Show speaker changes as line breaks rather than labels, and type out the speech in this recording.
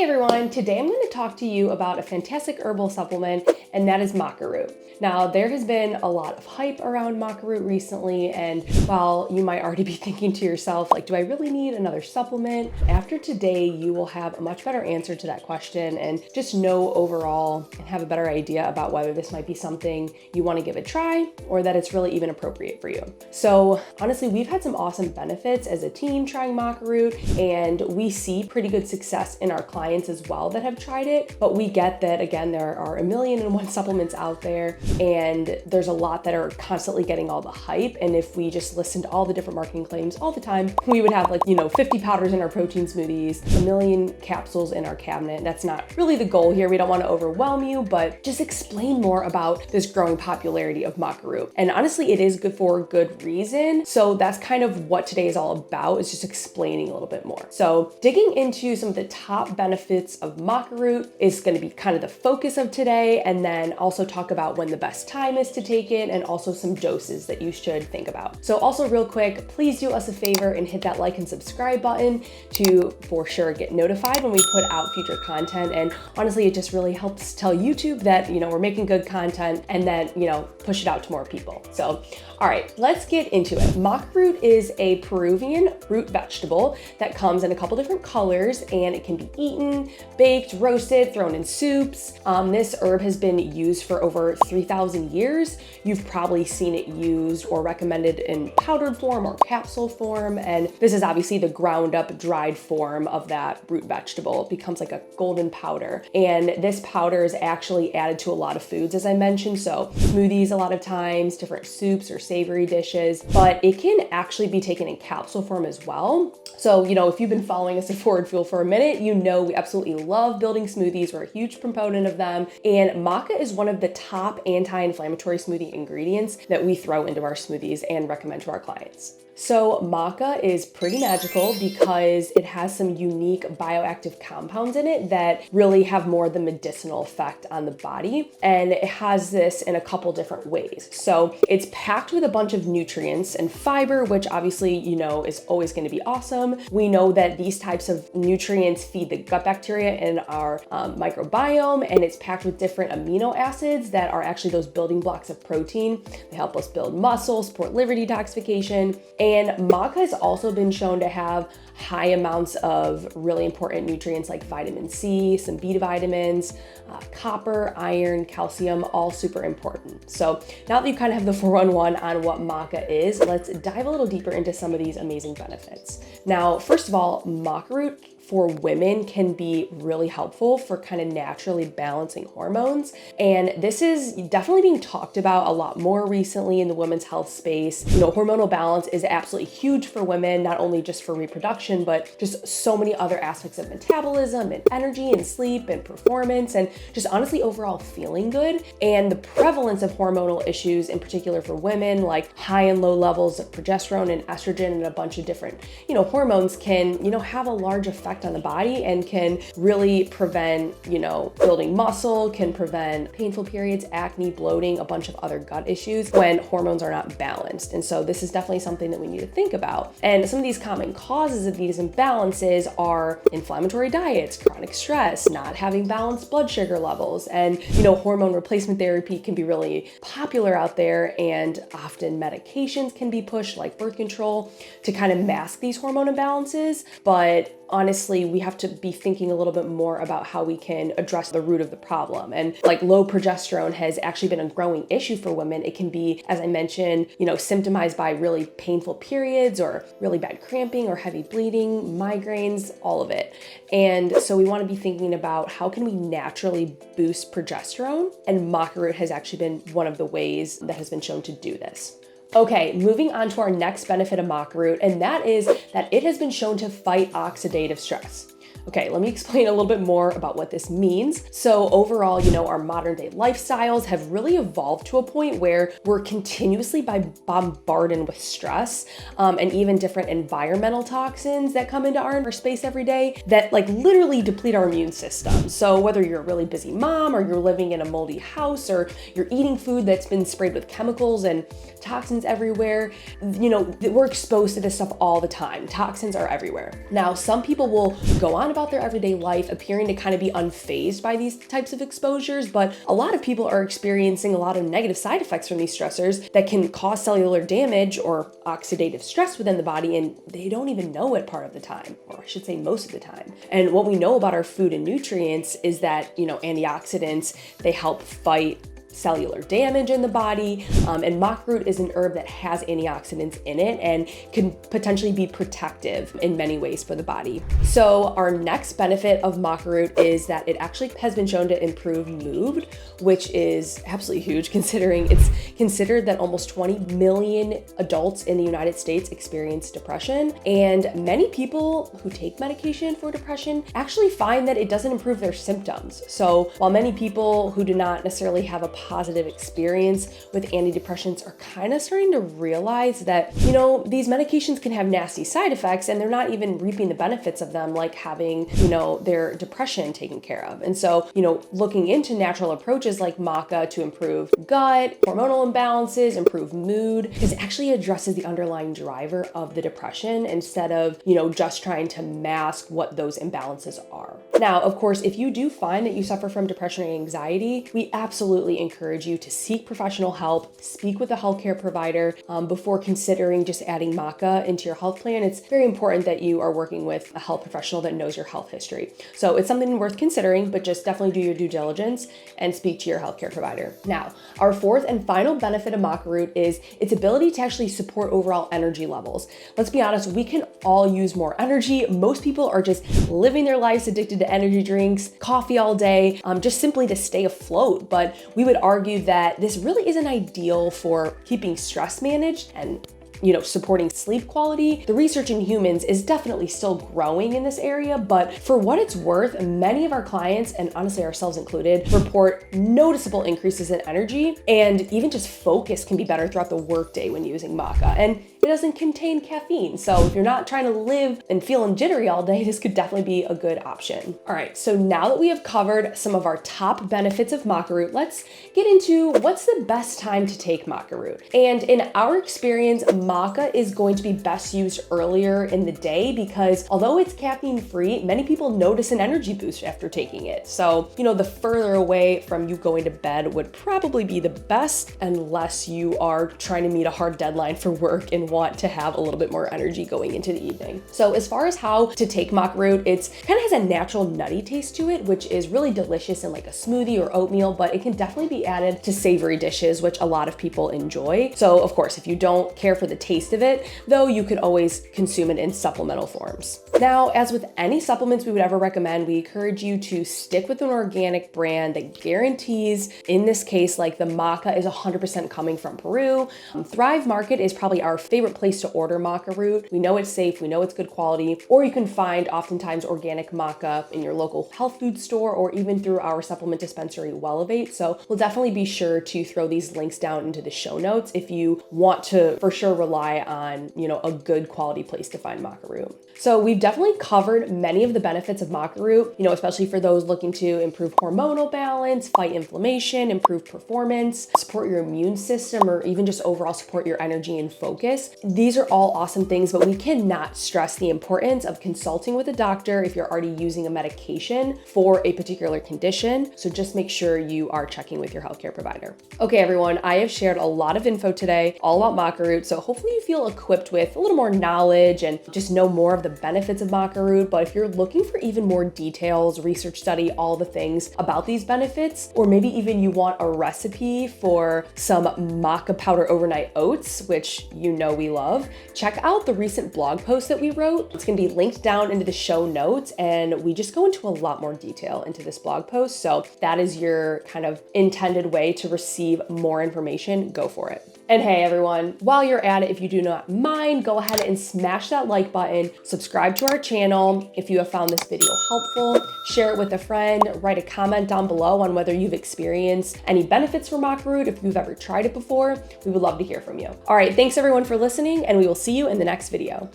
Hey everyone, today I'm going to talk to you about a fantastic herbal supplement, and that is maca root. Now, there has been a lot of hype around maca root recently, and while you might already be thinking to yourself, like, do I really need another supplement? After today, you will have a much better answer to that question and just know overall and have a better idea about whether this might be something you want to give a try or that it's really even appropriate for you. So honestly, we've had some awesome benefits as a team trying maca root, and we see pretty good success in our clients as well that have tried it. But we get that, again, there are 1,000,001 supplements out there, and there's a lot that are constantly getting all the hype. And if we just listened to all the different marketing claims all the time, we would have 50 powders in our protein smoothies, 1,000,000 capsules in our cabinet. That's not really the goal here. We don't want to overwhelm you, but just explain more about this growing popularity of maca root. And honestly, it is good for good reason. So that's kind of what today is all about, is just explaining a little bit more. So digging into some of the top benefits of maca root is going to be kind of the focus of today, and then also talk about when the best time is to take it and also some doses that you should think about. So also real quick, please do us a favor and hit that like and subscribe button to for sure get notified when we put out future content. And honestly, it just really helps tell YouTube that, we're making good content, and then, push it out to more people. So, all right, let's get into it. Maca root is a Peruvian root vegetable that comes in a couple different colors, and it can be eaten, baked, roasted, thrown in soups. This herb has been used for over 3,000 years. You've probably seen it used or recommended in powdered form or capsule form. And this is obviously the ground up dried form of that root vegetable. It becomes like a golden powder. And this powder is actually added to a lot of foods, as I mentioned. So smoothies a lot of times, different soups or savory dishes, but it can actually be taken in capsule form as well. So, if you've been following us at Forward Fuel for a minute, we absolutely love building smoothies. We're a huge proponent of them. And maca is one of the top anti-inflammatory smoothie ingredients that we throw into our smoothies and recommend to our clients. So maca is pretty magical because it has some unique bioactive compounds in it that really have more of the medicinal effect on the body. And it has this in a couple different ways. So it's packed with a bunch of nutrients and fiber, which obviously, is always going to be awesome. We know that these types of nutrients feed the gut bacteria in our microbiome, and it's packed with different amino acids that are actually those building blocks of protein. They help us build muscle, support liver detoxification. And maca has also been shown to have high amounts of really important nutrients like vitamin C, some B vitamins, copper, iron, calcium, all super important. So now that you kind of have the 411 on what maca is, let's dive a little deeper into some of these amazing benefits. Now, first of all, maca root for women can be really helpful for kind of naturally balancing hormones. And this is definitely being talked about a lot more recently in the women's health space. Hormonal balance is absolutely huge for women, not only just for reproduction, but just so many other aspects of metabolism and energy and sleep and performance and just honestly overall feeling good. And the prevalence of hormonal issues, in particular for women, like high and low levels of progesterone and estrogen and a bunch of different, hormones can, have a large effect on the body and can really prevent, building muscle, can prevent painful periods, acne, bloating, a bunch of other gut issues when hormones are not balanced. And so this is definitely something that we need to think about. And some of these common causes of these imbalances are inflammatory diets, chronic stress, not having balanced blood sugar levels, and, hormone replacement therapy can be really popular out there, and often medications can be pushed like birth control to kind of mask these hormone imbalances. But honestly, we have to be thinking a little bit more about how we can address the root of the problem. And like low progesterone has actually been a growing issue for women. It can be, as I mentioned, symptomized by really painful periods or really bad cramping or heavy bleeding, migraines, all of it. And so we want to be thinking about how can we naturally boost progesterone? And maca root has actually been one of the ways that has been shown to do this. Okay, moving on to our next benefit of maca root, and that is that it has been shown to fight oxidative stress. Okay, let me explain a little bit more about what this means. So overall, our modern day lifestyles have really evolved to a point where we're continuously bombarded with stress and even different environmental toxins that come into our space every day that literally deplete our immune system. So whether you're a really busy mom or you're living in a moldy house or you're eating food that's been sprayed with chemicals and toxins everywhere, we're exposed to this stuff all the time. Toxins are everywhere. Now, some people will go on about about their everyday life, appearing to kind of be unfazed by these types of exposures, but a lot of people are experiencing a lot of negative side effects from these stressors that can cause cellular damage or oxidative stress within the body, and they don't even know it part of the time, or I should say most of the time. And what we know about our food and nutrients is that, antioxidants, they help fight cellular damage in the body, and maca root is an herb that has antioxidants in it and can potentially be protective in many ways for the body. So our next benefit of maca root is that it actually has been shown to improve mood, which is absolutely huge considering it's considered that almost 20 million adults in the United States experience depression, and many people who take medication for depression actually find that it doesn't improve their symptoms. So while many people who do not necessarily have a positive experience with antidepressants are kind of starting to realize that, these medications can have nasty side effects and they're not even reaping the benefits of them, like having, their depression taken care of. And so, looking into natural approaches like maca to improve gut, hormonal imbalances, improve mood, is actually addresses the underlying driver of the depression instead of, just trying to mask what those imbalances are. Now, of course, if you do find that you suffer from depression or anxiety, we absolutely encourage you to seek professional help, speak with a healthcare provider before considering just adding maca into your health plan. It's very important that you are working with a health professional that knows your health history. So it's something worth considering, but just definitely do your due diligence and speak to your healthcare provider. Now, our fourth and final benefit of maca root is its ability to actually support overall energy levels. Let's be honest, we can all use more energy. Most people are just living their lives addicted to energy drinks, coffee all day, just simply to stay afloat. But we would argue that this really isn't ideal for keeping stress managed and supporting sleep quality. The research in humans is definitely still growing in this area, but for what it's worth, many of our clients, and honestly ourselves included, report noticeable increases in energy, and even just focus can be better throughout the workday when using maca. And it doesn't contain caffeine, so if you're not trying to live and feeling jittery all day, this could definitely be a good option. All right, so now that we have covered some of our top benefits of maca root, let's get into what's the best time to take maca root. And in our experience, maca is going to be best used earlier in the day because although it's caffeine free, many people notice an energy boost after taking it. So, the further away from you going to bed would probably be the best, unless you are trying to meet a hard deadline for work and want to have a little bit more energy going into the evening. So as far as how to take maca root, it's kind of has a natural nutty taste to it, which is really delicious in like a smoothie or oatmeal, but it can definitely be added to savory dishes, which a lot of people enjoy. So of course, if you don't care for the taste of it, though, you could always consume it in supplemental forms. Now, as with any supplements we would ever recommend, we encourage you to stick with an organic brand that guarantees, in this case, like the maca is 100% coming from Peru. Thrive Market is probably our favorite place to order maca root. We know it's safe, we know it's good quality, or you can find oftentimes organic maca in your local health food store or even through our supplement dispensary, Wellevate. So we'll definitely be sure to throw these links down into the show notes if you want to for sure rely on, a good quality place to find maca root. So we've definitely covered many of the benefits of maca root, especially for those looking to improve hormonal balance, fight inflammation, improve performance, support your immune system, or even just overall support your energy and focus. These are all awesome things, but we cannot stress the importance of consulting with a doctor if you're already using a medication for a particular condition. So just make sure you are checking with your healthcare provider. Okay, everyone, I have shared a lot of info today all about maca root. So hopefully you feel equipped with a little more knowledge and just know more of the benefits of maca root. But if you're looking for even more details, research study, all the things about these benefits, or maybe even you want a recipe for some maca powder overnight oats, which we love, check out the recent blog post that we wrote. It's going to be linked down into the show notes, and we just go into a lot more detail into this blog post. So that is your kind of intended way to receive more information. Go for it. And hey everyone, while you're at it, if you do not mind, go ahead and smash that like button, subscribe to our channel. If you have found this video helpful, share it with a friend, write a comment down below on whether you've experienced any benefits from maca root, if you've ever tried it before. We would love to hear from you. All right, thanks everyone for listening, and we will see you in the next video.